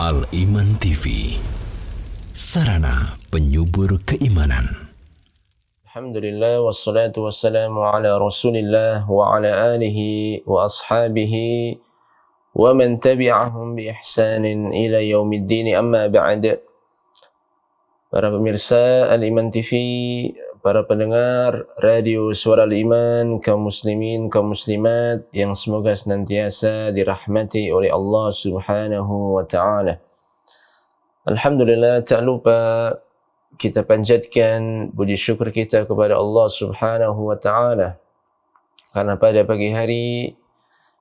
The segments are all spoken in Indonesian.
Al-Iman TV, sarana penyubur keimanan. Alhamdulillah wassalatu wassalamu ala Rasulillah wa ala alihi wa ashabihi wa man tabi'ahum bi ihsanin ila yaumiddin, amma ba'd. Para pemirsa Al-Iman TV, para pendengar radio Suara Al-Iman, kaum muslimin, kaum muslimat yang semoga senantiasa dirahmati oleh Allah Subhanahu wa taala. Alhamdulillah, tak lupa kita panjatkan puji syukur kita kepada Allah Subhanahu wa taala karena pada pagi hari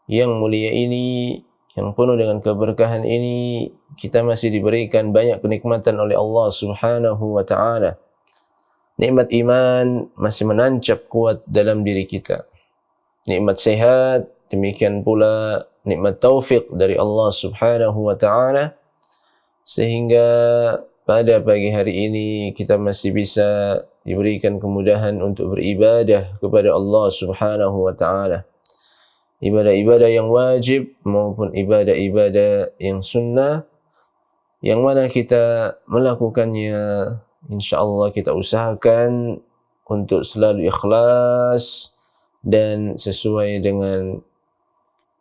yang mulia ini, yang penuh dengan keberkahan ini, kita masih diberikan banyak kenikmatan oleh Allah Subhanahu wa taala. Nikmat iman masih menancap kuat dalam diri kita. Nikmat sehat, demikian pula nikmat taufik dari Allah Subhanahu wa taala, sehingga pada pagi hari ini kita masih bisa diberikan kemudahan untuk beribadah kepada Allah Subhanahu wa taala. Ibadah-ibadah yang wajib maupun ibadah-ibadah yang sunnah, yang mana kita melakukannya, insyaallah kita usahakan untuk selalu ikhlas dan sesuai dengan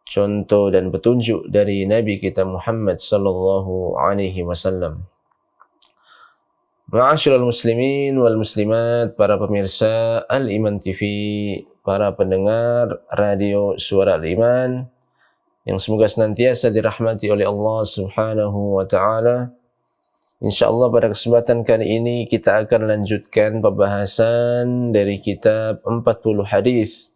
contoh dan petunjuk dari Nabi kita Muhammad sallallahu alaihi wasallam. Ma'asyiral muslimin wal muslimat, para pemirsa Al-Iman TV, para pendengar radio Suara Al-Iman yang semoga senantiasa dirahmati oleh Allah Subhanahu wa taala. Insyaallah pada kesempatan kali ini kita akan lanjutkan pembahasan dari kitab 40 hadis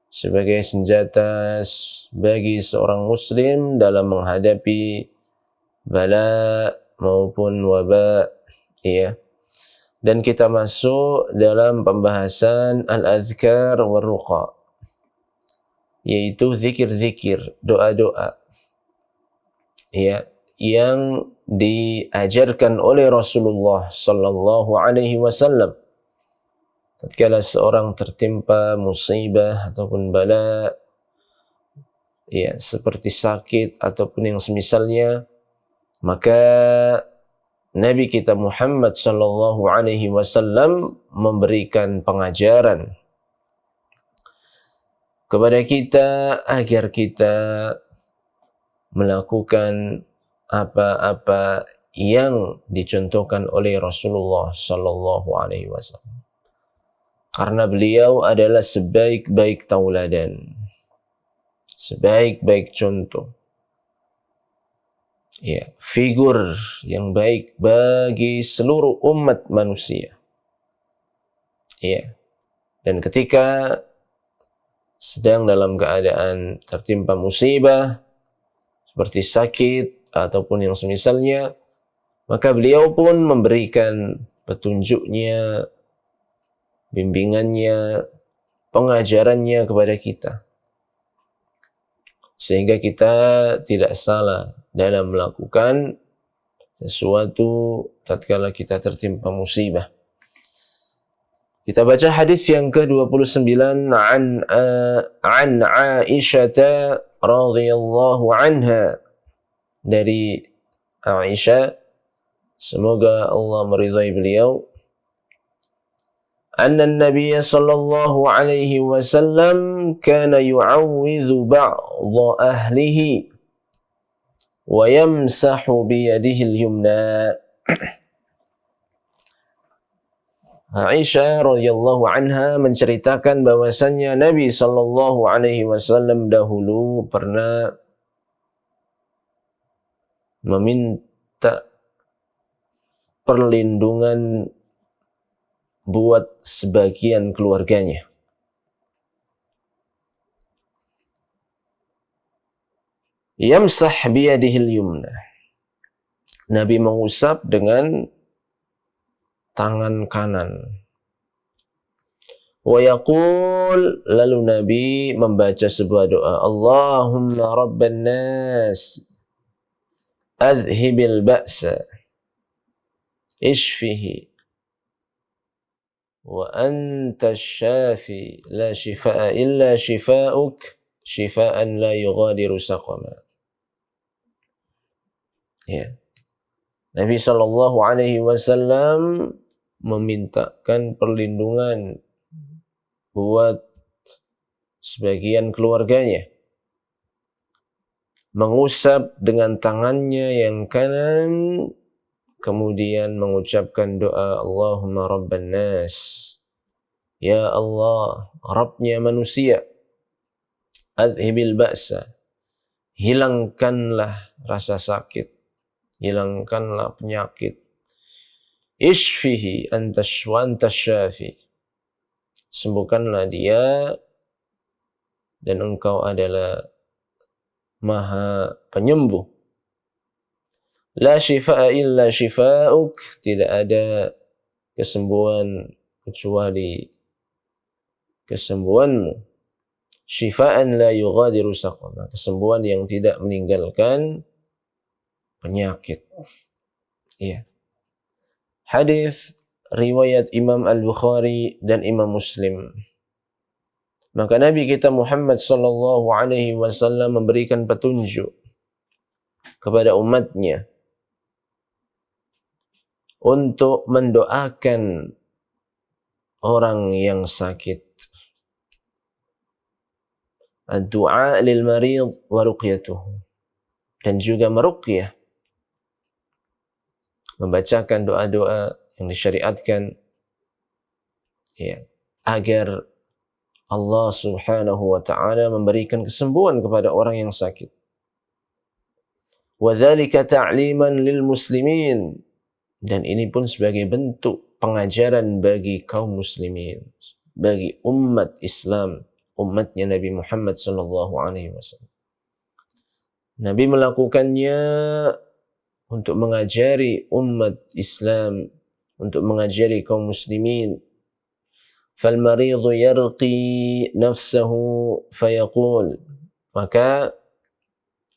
sebagai senjata bagi seorang muslim dalam menghadapi bala maupun wabak. Ya. Dan kita masuk dalam pembahasan al-azkar wal ruqa, yaitu zikir-zikir, doa-doa, ya, yang diajarkan oleh Rasulullah sallallahu alaihi wasallam tatkala seorang tertimpa musibah ataupun bala, ya, seperti sakit ataupun yang semisalnya, maka Nabi kita Muhammad sallallahu alaihi wasallam memberikan pengajaran kepada kita agar kita melakukan apa-apa yang dicontohkan oleh Rasulullah sallallahu alaihi wasallam. Karena beliau adalah sebaik-baik tauladan, sebaik-baik contoh. Ya, figur yang baik bagi seluruh umat manusia. Ya. Dan ketika sedang dalam keadaan tertimpa musibah seperti sakit ataupun yang semisalnya, maka beliau pun memberikan petunjuknya, bimbingannya, pengajarannya kepada kita, sehingga kita tidak salah dalam melakukan sesuatu tatkala kita tertimpa musibah. Kita baca hadis yang ke-29 an Aisyah radhiyallahu anha, dari Aisyah, semoga Allah meridhai beliau, anna an-nabiy sallallahu alaihi wasallam kana yu'awwidhu ba'dha ahlihi wa yamsahu biyadihi al-yumna. Aisyah radhiyallahu anha menceritakan bahwasannya Nabi sallallahu alaihi wasallam dahulu pernah meminta perlindungan buat sebagian keluarganya. Yamsah biyadihil yumna. Nabi mengusap dengan tangan kanan. Wa yaqul, lalu Nabi membaca sebuah doa, Allahumma rabban nas adhibil ba'sa ishfihi wa anta syafi la shifaa illa shifaa'uk shifaan la yughadiru saqama. Ya. Nabi Shallallahu Alaihi Wasallam memintakan perlindungan buat sebagian keluarganya, mengusap dengan tangannya yang kanan, kemudian mengucapkan doa Allahumma Rabban Nas, ya Allah, Rabbnya manusia, adhibil ba'sa, hilangkanlah rasa sakit, hilangkanlah penyakit, ishfihi antas syafi, sembuhkanlah dia dan engkau adalah maha penyembuh. La shifa'a illa shifa'uk, tidak ada kesembuhan kecuali kesembuhanmu. Shifa'an la yughadiru saqama, kesembuhan yang tidak meninggalkan penyakit. Iya. Hadis riwayat Imam Al-Bukhari dan Imam Muslim. Maka Nabi kita Muhammad sallallahu alaihi wasallam memberikan petunjuk kepada umatnya untuk mendoakan orang yang sakit. Ad-du'a lil marid wa ruqyatuhu, dan juga meruqyah, membacakan doa-doa yang disyariatkan, ya, agar Allah Subhanahu wa taala memberikan kesembuhan kepada orang yang sakit. Wa dzalika ta'liman lil muslimin, dan ini pun sebagai bentuk pengajaran bagi kaum muslimin, bagi umat Islam, umatnya Nabi Muhammad sallallahu alaihi wasallam. Nabi melakukannya untuk mengajari umat Islam, untuk mengajari kaum muslimin. Fal maridhu yarqi nafsahu fayaqul, maka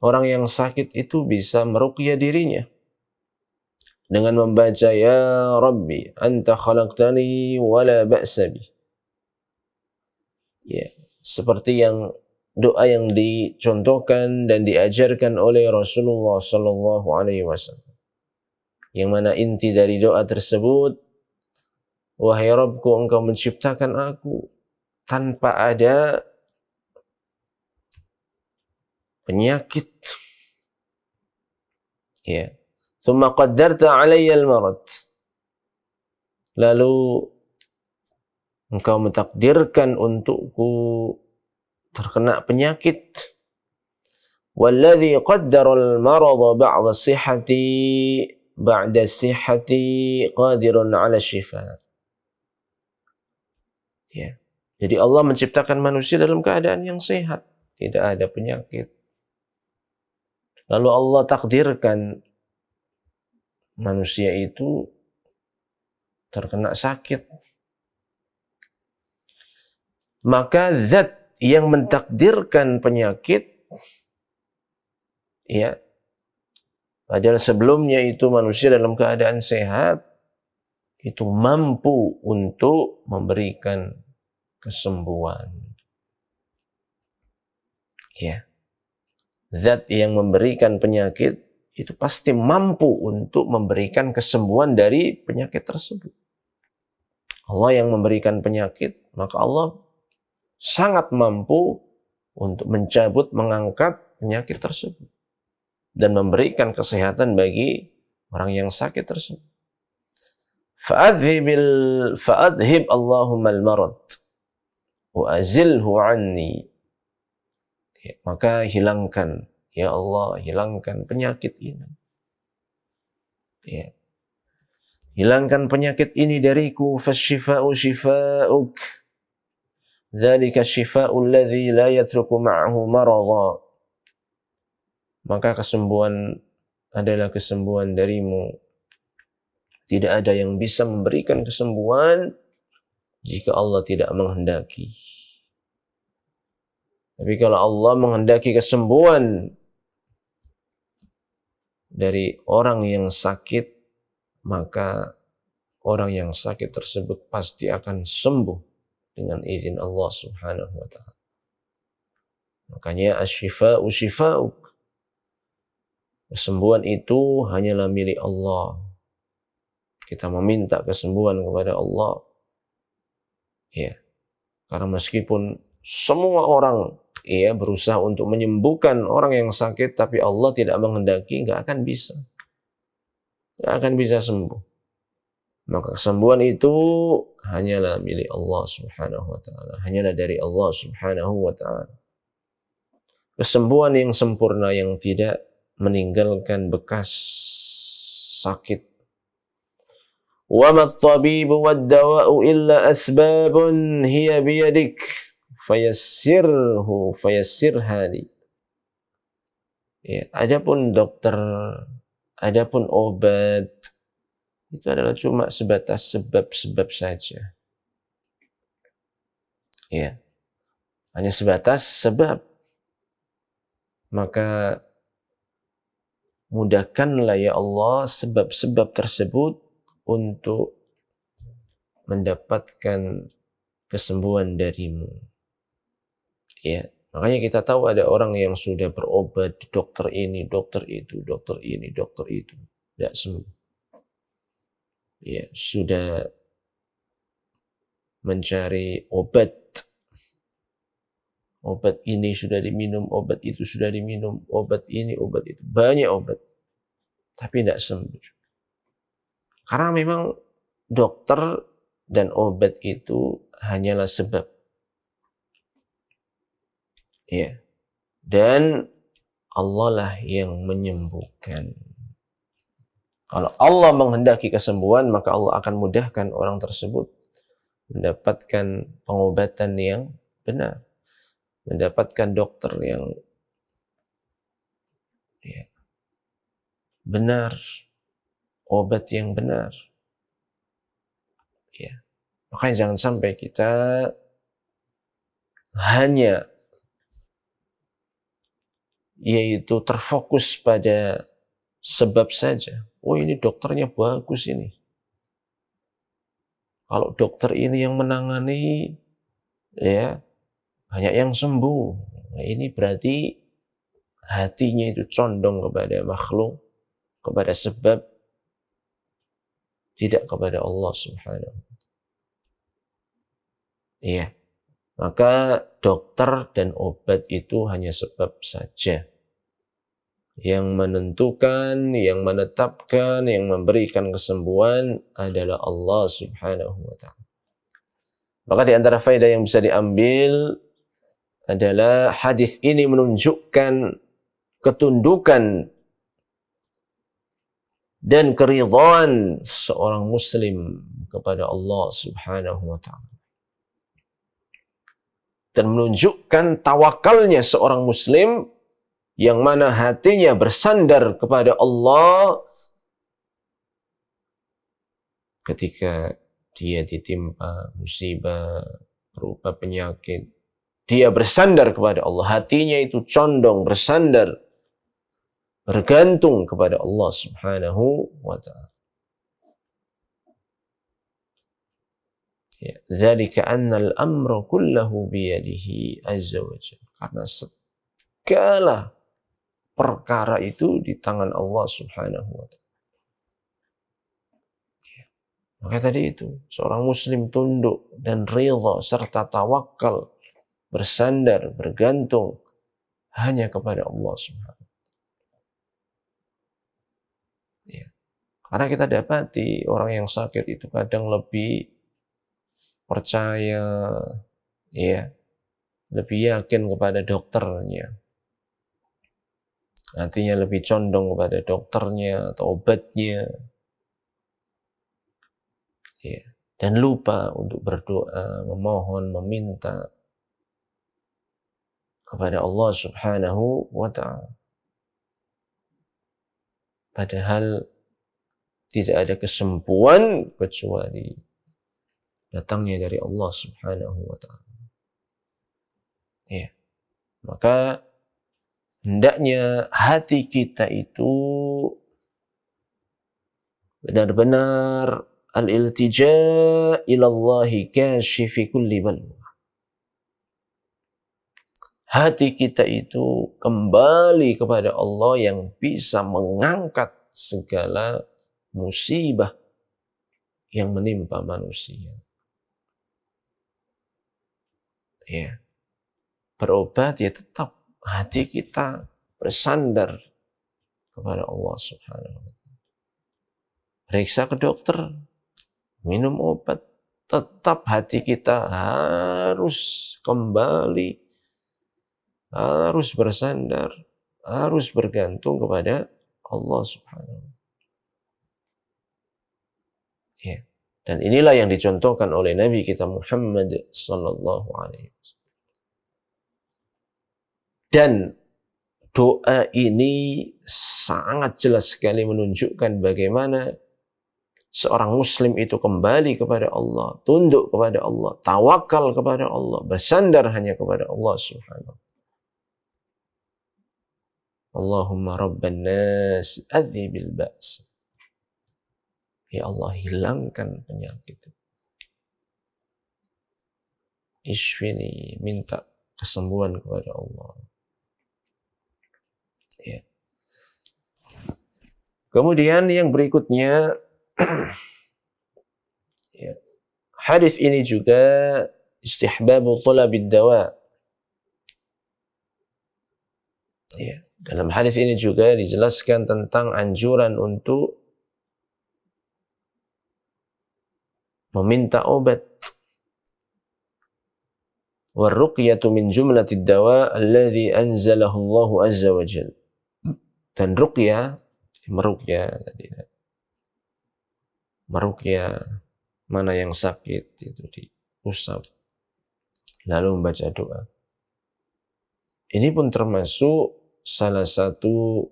orang yang sakit itu bisa meruqyah dirinya dengan membaca ya Rabbi anta khalaqtani wala ba'sa bi. Ya, seperti yang doa yang dicontohkan dan diajarkan oleh Rasulullah sallallahu alaihi wasallam. Yang mana inti dari doa tersebut, wahai Rabbku, engkau menciptakan aku tanpa ada penyakit. Ya. Tsumma qaddarta 'alayya al-marad. Lalu engkau mentakdirkan untukku terkena penyakit. Walladzi qaddara al-marada ba'da sihhati qadirun 'ala shifa. Ya. Jadi Allah menciptakan manusia dalam keadaan yang sehat, tidak ada penyakit. Lalu Allah takdirkan manusia itu terkena sakit. Maka zat yang mentakdirkan penyakit, ya, padahal sebelumnya itu manusia dalam keadaan sehat, itu mampu untuk memberikan kesembuhan. Ya. Zat yang memberikan penyakit itu pasti mampu untuk memberikan kesembuhan dari penyakit tersebut. Allah yang memberikan penyakit, maka Allah sangat mampu untuk mencabut, mengangkat penyakit tersebut dan memberikan kesehatan bagi orang yang sakit tersebut. Fa'adhib Allahumma al-marad wa azilhu anni. Ya, maka hilangkan, ya Allah, hilangkan penyakit ini. Ya. Hilangkan penyakit ini dariku. Fasyifa'u shifa'uk. Dzalika syifa'u alladzi la yatruku ma'ahu maradha. Maka kesembuhan adalah kesembuhan darimu. Tidak ada yang bisa memberikan kesembuhan jika Allah tidak menghendaki. Tapi kalau Allah menghendaki kesembuhan dari orang yang sakit, maka orang yang sakit tersebut pasti akan sembuh dengan izin Allah Subhanahu wa ta'ala. Makanya asy-syifa'u syifa'uk. Kesembuhan itu hanyalah milik Allah. Kita meminta kesembuhan kepada Allah. Ya, karena meskipun semua orang berusaha untuk menyembuhkan orang yang sakit, tapi Allah tidak menghendaki, nggak akan bisa. Nggak akan bisa sembuh. Maka kesembuhan itu hanyalah milik Allah Subhanahu wa ta'ala. Hanyalah dari Allah Subhanahu wa ta'ala. Kesembuhan yang sempurna yang tidak meninggalkan bekas sakit. وَمَا الطَّبِيبُ وَالدَّوَاءُ إِلَّا أَسْبَابٌ هِيَ بِيَدِكَ فَيَسِّرْهَا لِي. Ya, adapun dokter, adapun obat, itu adalah cuma sebatas sebab-sebab saja. Ya, hanya sebatas sebab. Maka mudahkanlah ya Allah sebab-sebab tersebut untuk mendapatkan kesembuhan darimu. Ya, makanya kita tahu ada orang yang sudah berobat di dokter ini, dokter itu, dokter ini, dokter itu, tidak sembuh. Ya, sudah mencari obat ini sudah diminum, obat itu sudah diminum, obat ini, obat itu, banyak obat, tapi tidak sembuh. Karena memang dokter dan obat itu hanyalah sebab. Ya. Dan Allah lah yang menyembuhkan. Kalau Allah menghendaki kesembuhan, maka Allah akan mudahkan orang tersebut mendapatkan pengobatan yang benar. Mendapatkan dokter yang benar. Obat yang benar. Ya. Makanya jangan sampai kita hanya terfokus pada sebab saja. Oh, ini dokternya bagus ini. Kalau dokter ini yang menangani, ya banyak yang sembuh. Nah, ini berarti hatinya itu condong kepada makhluk, kepada sebab, tidak kepada Allah Subhanahu. Iya. Maka dokter dan obat itu hanya sebab saja. Yang menentukan, yang menetapkan, yang memberikan kesembuhan adalah Allah Subhanahu wa ta'ala. Maka di antara faedah yang bisa diambil adalah hadis ini menunjukkan ketundukan dan keridhaan seorang muslim kepada Allah Subhanahu wa ta'ala. Dan menunjukkan tawakalnya seorang muslim yang mana hatinya bersandar kepada Allah ketika dia ditimpa musibah berupa penyakit. Dia bersandar kepada Allah. Hatinya itu condong, bersandar, bergantung kepada Allah Subhanahu wa ta'ala. Ya, dzalika annal amra kullahu biyadihi azza wa jalla. Karena segala perkara itu di tangan Allah Subhanahu wa ta'ala. Ya. Maka tadi itu, seorang muslim tunduk dan ridha serta tawakal, bersandar, bergantung hanya kepada Allah Subhanahu. Ya. Karena kita dapati orang yang sakit itu kadang lebih percaya, ya, lebih yakin kepada dokternya. Artinya lebih condong kepada dokternya atau obatnya. Ya. Dan lupa untuk berdoa, memohon, meminta kepada Allah Subhanahu wa ta'ala. Padahal tidak ada kesembuhan kecuali datangnya dari Allah Subhanahu wa ta'ala. Ya. Maka hendaknya hati kita itu benar-benar al-iltija' ilallahi kashifi kulli balwa. hati kita itu kembali kepada Allah yang bisa mengangkat segala musibah yang menimpa manusia. Ya, berobat ya tetap hati kita bersandar kepada Allah Subhanahu wa taala. Periksa ke dokter, minum obat, tetap hati kita harus kembali, harus bersandar, harus bergantung kepada Allah Subhanahu wa taala. Ya. Dan inilah yang dicontohkan oleh Nabi kita Muhammad sallallahu alaihi wasallam. Dan doa ini sangat jelas sekali menunjukkan bagaimana seorang muslim itu kembali kepada Allah, tunduk kepada Allah, tawakal kepada Allah, bersandar hanya kepada Allah Subhanahu. Allahumma rabban nas adhibil ba's. Ya Allah, hilangkan penyakit. Ishfini, minta kesembuhan kepada Allah. Ya. Kemudian yang berikutnya, ya, hadis ini juga istihbabu talabid dawa. Ya, dalam hadis ini juga dijelaskan tentang anjuran untuk meminta obat. Warruqyatu min jumlatid dawa alladhi anzalahu Allah azza wa jalla. Dan ruqyah, meruqyah mana yang sakit itu diusap lalu membaca doa. Ini pun termasuk salah satu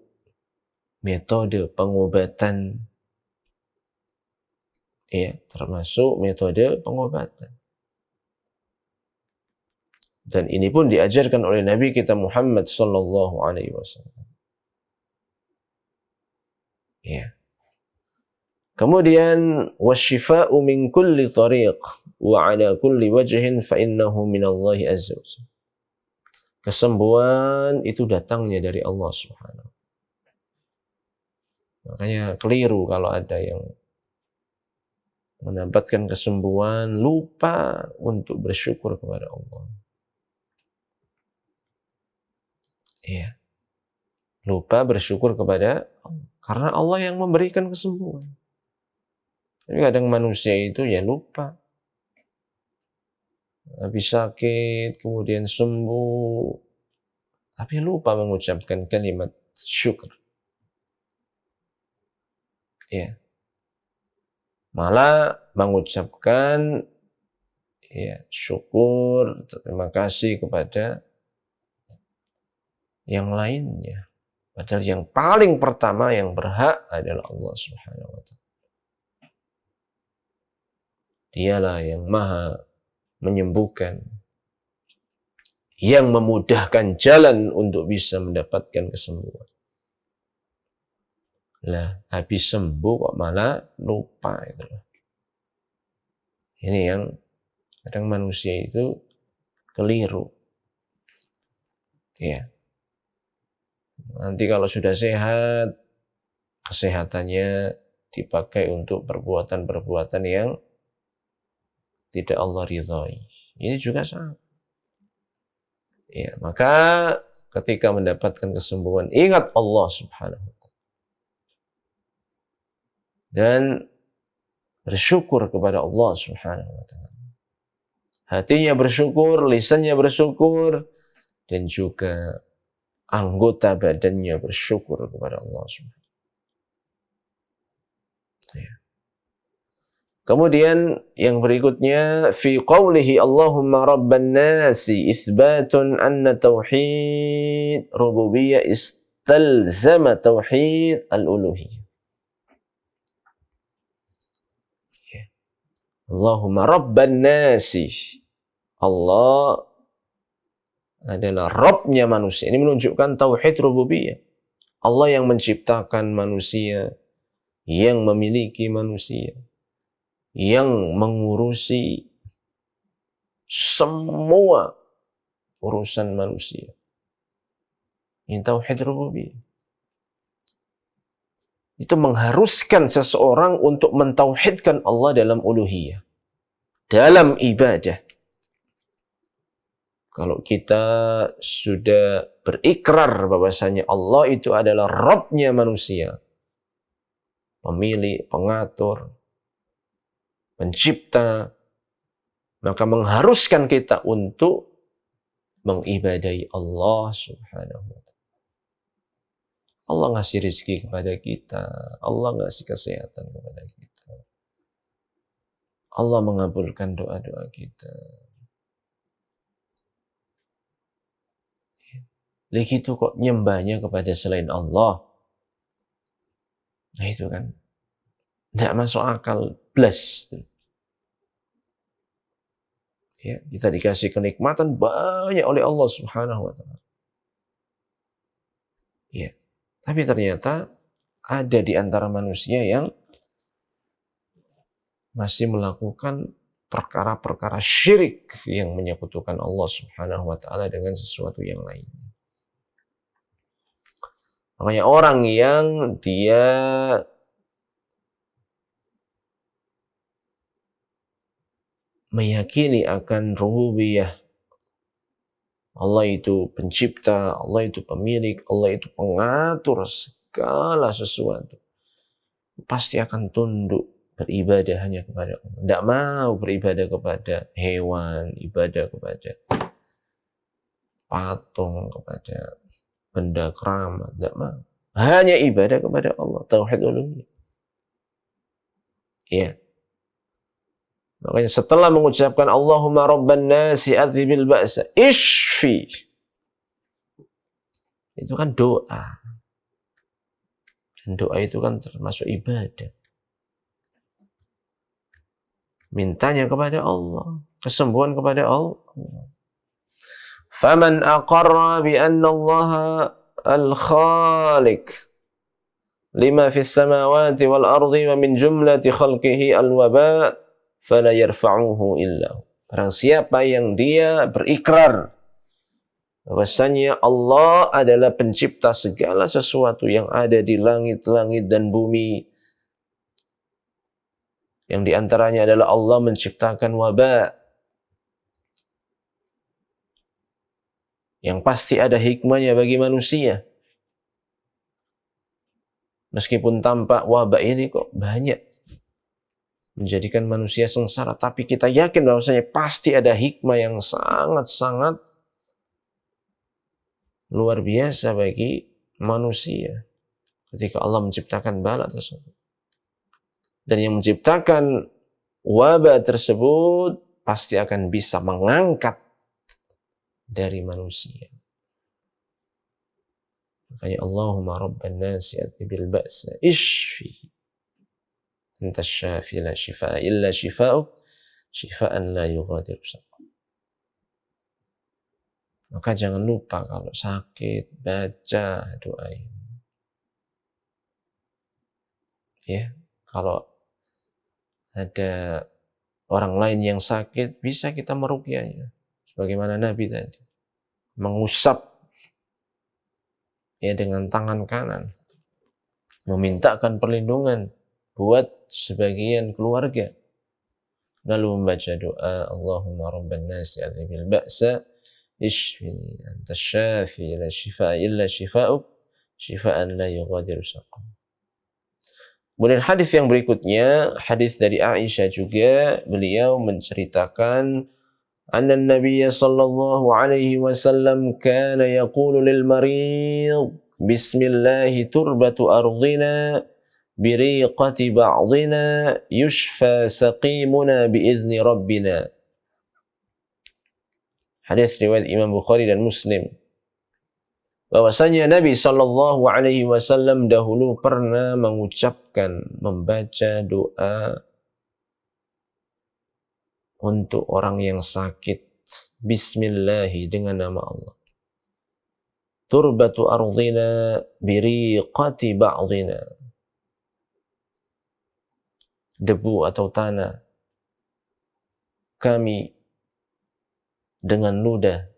metode pengobatan. Ya, termasuk metode pengobatan. Dan ini pun diajarkan oleh Nabi kita Muhammad sallallahu alaihi wasallam. Ya. Kemudian wasyifa'u min kulli tariq wa ala kulli wajhin fa innahu min Allah azza wa jalla. Kesembuhan itu datangnya dari Allah Subhanahu. Makanya keliru kalau ada yang mendapatkan kesembuhan lupa untuk bersyukur kepada Allah. Iya. Lupa bersyukur kepada Allah. Karena Allah yang memberikan kesembuhan. Tapi kadang manusia itu ya lupa. Habis sakit, kemudian sembuh. Tapi lupa mengucapkan kalimat syukur. Ya. Malah mengucapkan ya, syukur, terima kasih kepada yang lainnya. Padahal yang paling pertama yang berhak adalah Allah Subhanahu wa taala. Dialah yang maha menyembuhkan, yang memudahkan jalan untuk bisa mendapatkan kesembuhan. Lah, habis sembuh kok malah lupa itu. Ini yang kadang manusia itu keliru. Ya. Nanti kalau sudah sehat, kesehatannya dipakai untuk perbuatan-perbuatan yang tidak Allah ridhai. Ini juga sama. Ya, maka ketika mendapatkan kesembuhan, ingat Allah Subhanahu wa taala. Dan bersyukur kepada Allah Subhanahu wa taala. Hatinya bersyukur, lisannya bersyukur, dan juga anggota badannya bersyukur kepada Allah Subhanahu. Ya. Kemudian yang berikutnya fi qawlihi Allahumma rabban nasi itsbatun anna tauhid rububiyyah istalzama tauhid al-uluhiyyah. Ya. Allahumma rabban nasi. Allah adalah Rabbnya manusia. Ini menunjukkan tauhid rububiyah. Allah yang menciptakan manusia, yang memiliki manusia, yang mengurusi semua urusan manusia. Ini tauhid rububiyah. Itu mengharuskan seseorang untuk mentauhidkan Allah dalam uluhiyah, dalam ibadah. Kalau kita sudah berikrar bahwasanya Allah itu adalah Rabb-nya manusia, pemilik, pengatur, pencipta, maka mengharuskan kita untuk mengibadahi Allah Subhanahu wa ta'ala. Allah ngasih rezeki kepada kita, Allah ngasih kesehatan kepada kita, Allah mengabulkan doa-doa kita. Begitu kok nyembahnya kepada selain Allah. Nah itu kan tidak masuk akal, blas. Ya, kita dikasih kenikmatan banyak oleh Allah Subhanahu wa ta'ala. Ya. Tapi ternyata ada di antara manusia yang masih melakukan perkara-perkara syirik yang menyekutukan Allah Subhanahu wa ta'ala dengan sesuatu yang lain. Makanya orang yang dia meyakini akan rububiyah, Allah itu pencipta, Allah itu pemilik, Allah itu pengatur segala sesuatu, pasti akan tunduk beribadah hanya kepada Allah. Tidak mau beribadah kepada hewan, ibadah kepada patung, kepada benda keramat. Tidak mau. Hanya ibadah kepada Allah. Tauhid uluhiyah. Ya. Makanya setelah mengucapkan Allahumma rabban nasi adhibil ba'sa ishfi, itu kan doa. Dan doa itu kan termasuk ibadah. Mintanya kepada Allah, kesembuhan kepada Allah. Faman aqarra bi anna Allah al-khaliq lima fis samawati wal ardi wa min jumlati khalqihi al-waba fala yarfa'uhu illa. Barang siapa yang dia berikrar bahwasanya Allah adalah pencipta segala sesuatu yang ada di langit-langit dan bumi, yang diantaranya adalah Allah menciptakan wabah, yang pasti ada hikmahnya bagi manusia. Meskipun tampak wabah ini kok banyak menjadikan manusia sengsara, tapi kita yakin bahwasanya pasti ada hikmah yang sangat-sangat luar biasa bagi manusia ketika Allah menciptakan bala tersebut. Dan yang menciptakan wabah tersebut pasti akan bisa mengangkat dari manusia. Makanya Allahumma rabban nasi adhibil ba'sa ishfi anta syafi la shifaa illa shifaa'uk shifaan la yughadiru saqam. Maka jangan lupa kalau sakit baca doa ini. Ya, kalau ada orang lain yang sakit bisa kita meruqyahnya. Sebagaimana Nabi tadi mengusap ya dengan tangan kanan, memintakan perlindungan buat sebagian keluarga, lalu membaca doa Allahumma rabban nasi adhibil ba'sa ishfini anta syafi la shifaa illa shifaa'uk shifaan la yughadiru saqam. Kemudian hadis yang berikutnya, hadis dari Aisyah juga, beliau menceritakan anna Nabiy sallallahu alaihi wasallam kana yaqulu lil marid bismillahi turbatu ardina biriqati ba'dina yushfa saqimuna biizni rabbina. Hadis riwayat Imam Bukhari dan Muslim. Bahwasanya Nabi sallallahu alaihi wasallam dahulu pernah mengucapkan, membaca doa untuk orang yang sakit, bismillahi, dengan nama Allah. Turbatu ardina biriqati ba'dina. Debu atau tanah kami dengan ludah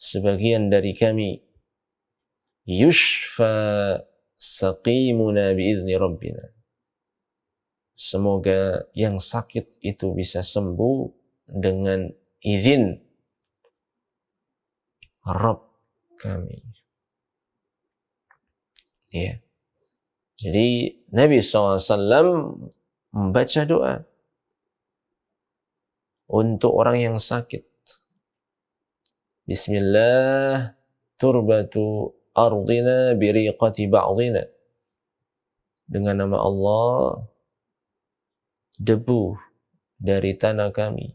sebagian dari kami yushfa saqimuna biizni rabbina. Semoga yang sakit itu bisa sembuh dengan izin Rabb kami. Ya. Jadi Nabi SAW membaca doa untuk orang yang sakit. Bismillah turbatu ardina biriqati ba'dina. Dengan nama Allah, debu dari tanah kami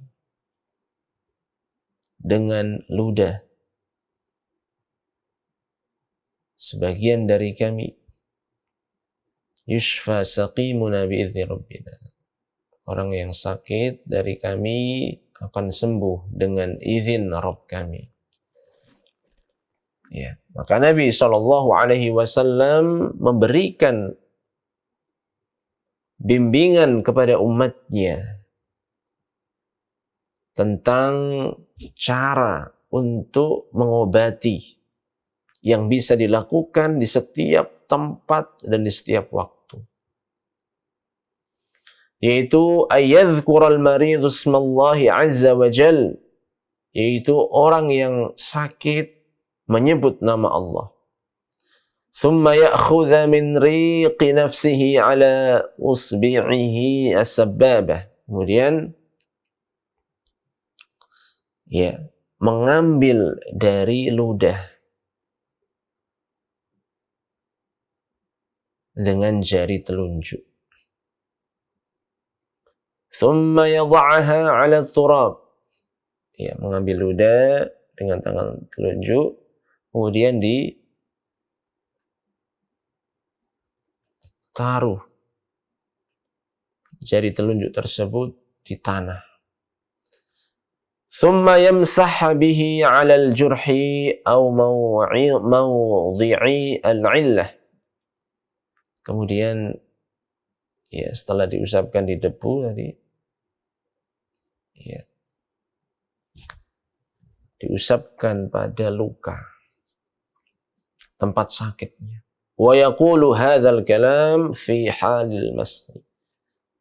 dengan ludah sebagian dari kami, yushfa saqimuna biizni rabbina. Orang yang sakit dari kami akan sembuh dengan izin Rabb kami. Ya, maka Nabi SAW memberikan bimbingan kepada umatnya tentang cara untuk mengobati yang bisa dilakukan di setiap tempat dan di setiap waktu. Yaitu ayyadhkural maridhu ismallahi azza wa jal, yaitu orang yang sakit menyebut nama Allah. Thumma ya'khudha min riqi nafsihi ala usbi'ihi as-sabbabah. Kemudian mengambil dari ludah dengan jari telunjuk. Thumma yadha'aha 'ala turab. Mengambil ludah dengan tangan telunjuk, kemudian ditaruh jari telunjuk tersebut di tanah. Thumma yamsah bihi 'ala al-jurhi aw mawdhi'i al-'illah. Kemudian setelah diusapkan di debu tadi, diusapkan pada luka tempat sakitnya. Wa yaqulu hadzal kalam fi halil masih.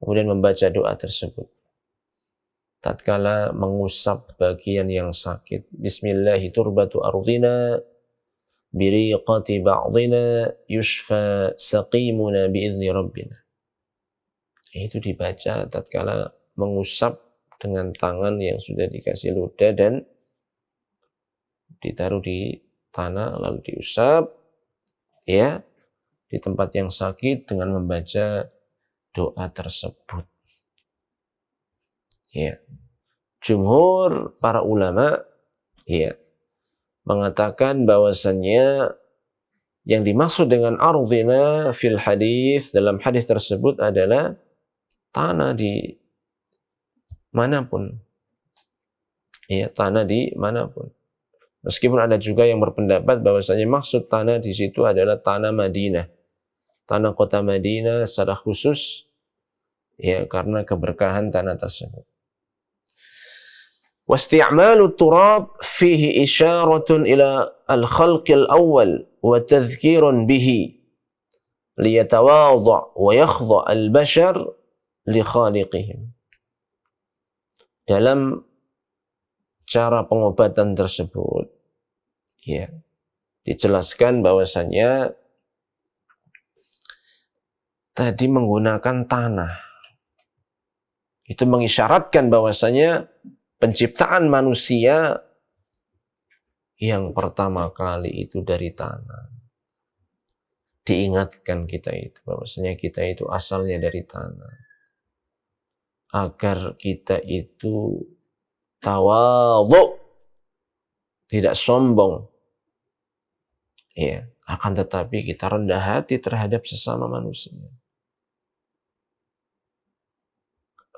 Kemudian membaca doa tersebut tatkala mengusap bagian yang sakit. Bismillahi turbatu ardina biriqati ba'dina yushfa saqimuna biizni rabbina. Itu dibaca tatkala mengusap dengan tangan yang sudah dikasih ludah dan ditaruh di tanah lalu diusap di tempat yang sakit dengan membaca doa tersebut. Jumhur para ulama mengatakan bahwasannya yang dimaksud dengan ardina fil hadis, dalam hadis tersebut adalah tanah di manapun. Tanah di manapun. Meskipun ada juga yang berpendapat bahwasanya maksud tanah di situ adalah tanah Madinah. Tanah kota Madinah secara khusus karena keberkahan tanah tersebut. Wasti'malu turab fihi isyaratun ila al-khalqil awal wa tadhkirun bihi liyatawadha' wa yakhdha' al-bashar li khaliqihim. Dalam cara pengobatan tersebut dijelaskan bahwasannya tadi menggunakan tanah itu mengisyaratkan bahwasanya penciptaan manusia yang pertama kali itu dari tanah. Diingatkan kita itu bahwasanya kita itu asalnya dari tanah. Agar kita itu tawadhu, tidak sombong. Akan tetapi kita rendah hati terhadap sesama manusia.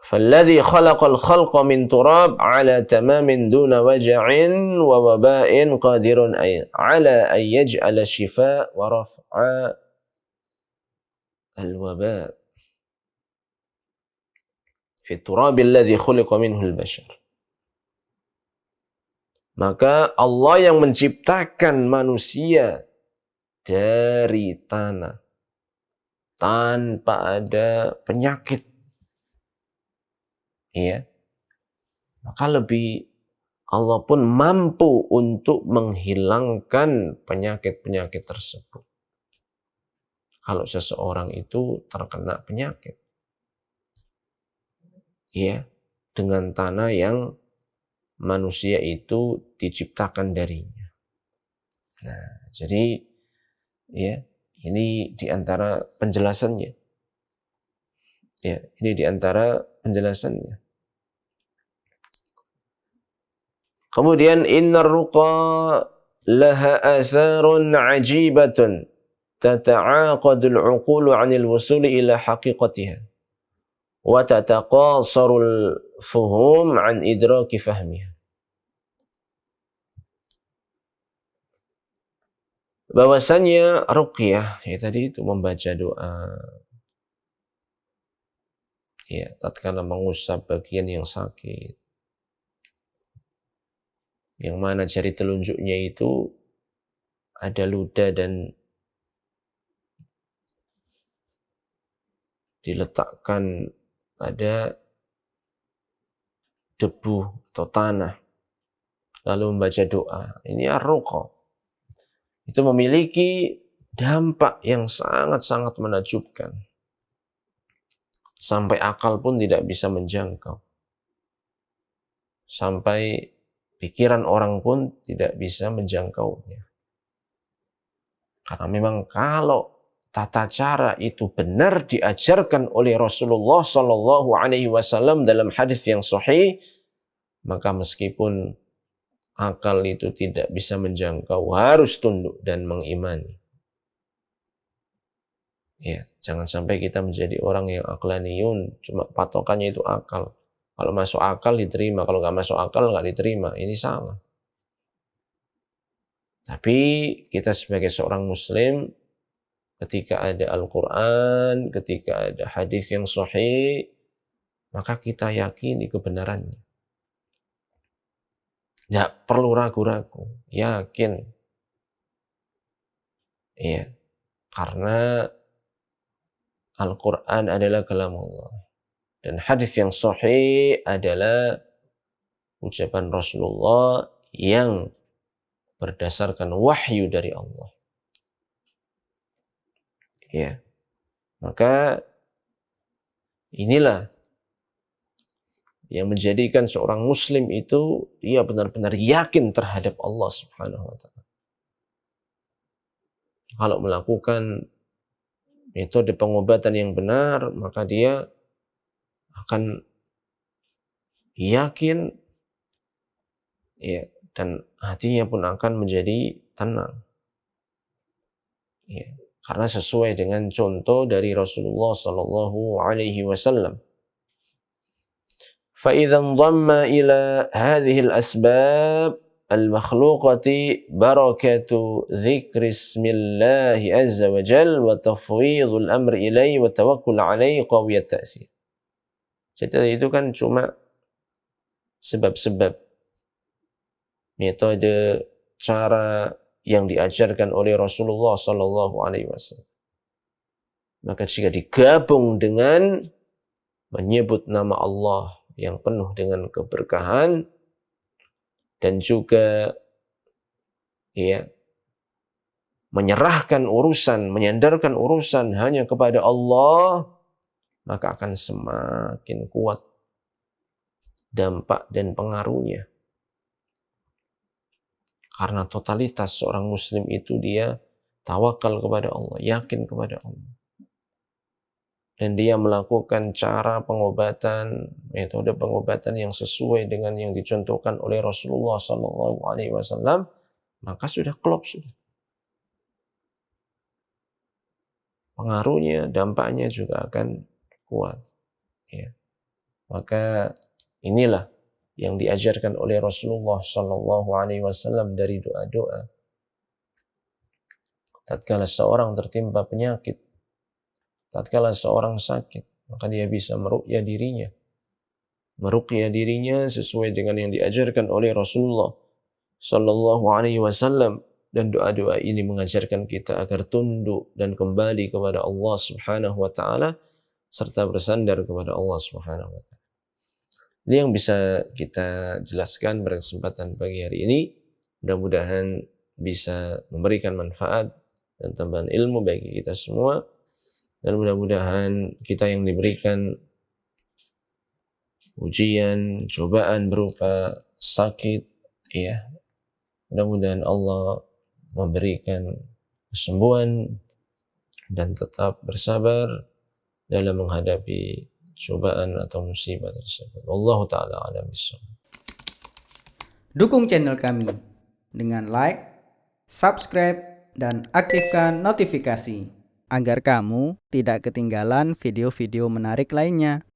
فَالَّذِي خَلَقَ الْخَلْقَ مِنْ تُرَابٍ عَلَى تَمَامٍ دُونَ وَجَعٍ وَوَبَاءٍ قَادِرٌ عَلَى أَنْ يَجْعَلَ الشِّفَاءَ وَرَفْعَ الْوَبَاءِ فِي التُّرَابِ الَّذِي خُلِقَ مِنْهُ الْبَشَرُ. Maka Allah yang menciptakan manusia dari tanah tanpa ada penyakit. Ya. Maka Allah pun mampu untuk menghilangkan penyakit-penyakit tersebut. Kalau seseorang itu terkena penyakit. Ya, dengan tanah yang manusia itu diciptakan darinya. Nah, jadi ya, ini diantara penjelasannya. Ya, ini diantara penjelasannya. Kemudian innar ruqa laha atharun ajibatun tata'aqadul 'uqulu 'anil wusuli ila haqiqatiha wa tataqasarul fuhum 'an idraki fahmiha. Bahwasannya ruqyah ya tadi itu membaca doa ya tatkala mengusap bagian yang sakit, yang mana jari telunjuknya itu ada ludah dan diletakkan pada debu atau tanah lalu membaca doa. Ini ar-ruqa. Itu memiliki dampak yang sangat-sangat menakjubkan. Sampai akal pun tidak bisa menjangkau. Sampai pikiran orang pun tidak bisa menjangkaunya. Karena memang kalau tata cara itu benar diajarkan oleh Rasulullah Shallallahu Alaihi Wasallam dalam hadis yang sahih, maka meskipun akal itu tidak bisa menjangkau, harus tunduk dan mengimani. Ya, jangan sampai kita menjadi orang yang aqlaniyun, cuma patokannya itu akal. Kalau masuk akal diterima, kalau nggak masuk akal nggak diterima. Ini salah. Tapi kita sebagai seorang muslim, ketika ada Al-Quran, ketika ada hadis yang sahih, maka kita yakini kebenarannya. Tidak perlu ragu-ragu, yakin. Iya, karena Al-Quran adalah kalam Allah. Dan hadis yang sahih adalah ucapan Rasulullah yang berdasarkan wahyu dari Allah. Ya, maka inilah yang menjadikan seorang muslim itu dia benar-benar yakin terhadap Allah Subhanahu wa taala. Kalau melakukan metode pengobatan yang benar, maka dia akan yakin ya, dan hatinya pun akan menjadi tenang. Ya, karena sesuai dengan contoh dari Rasulullah sallallahu alaihi wasallam. فإذا انضم إلى هذه الأسباب المخلوقة بركة ذكر اسم الله عز وجل وتفويض الأمر إليه والتوكل عليه قوي التأثير. Jadi itu kan cuma sebab-sebab metode cara yang diajarkan oleh Rasulullah sallallahu alaihi wasallam. Maka jika digabung dengan menyebut nama Allah yang penuh dengan keberkahan dan juga ya menyerahkan urusan, menyandarkan urusan hanya kepada Allah, maka akan semakin kuat dampak dan pengaruhnya. Karena totalitas seorang muslim itu dia tawakal kepada Allah, yakin kepada Allah. Dan dia melakukan cara pengobatan, metode pengobatan yang sesuai dengan yang dicontohkan oleh Rasulullah SAW, maka sudah klop sudah. Pengaruhnya, dampaknya juga akan kuat. Ya. Maka inilah yang diajarkan oleh Rasulullah SAW dari doa-doa. Tatkala seorang tertimpa penyakit, tatkala seorang sakit, maka dia bisa meruqyah dirinya. Meruqyah dirinya sesuai dengan yang diajarkan oleh Rasulullah Sallallahu Alaihi Wasallam. Dan doa-doa ini mengajarkan kita agar tunduk dan kembali kepada Allah Subhanahu wa taala serta bersandar kepada Allah Subhanahu wa taala. Ini yang bisa kita jelaskan pada kesempatan pagi hari ini. Mudah-mudahan bisa memberikan manfaat dan tambahan ilmu bagi kita semua, dan mudah-mudahan kita yang diberikan ujian, cobaan berupa sakit, ya, mudah-mudahan Allah memberikan kesembuhan dan tetap bersabar dalam menghadapi cobaan atau musibah tersebut. Wallahu taala a'lam bishawab. Dukung channel kami dengan like, subscribe, dan aktifkan notifikasi agar kamu tidak ketinggalan video-video menarik lainnya.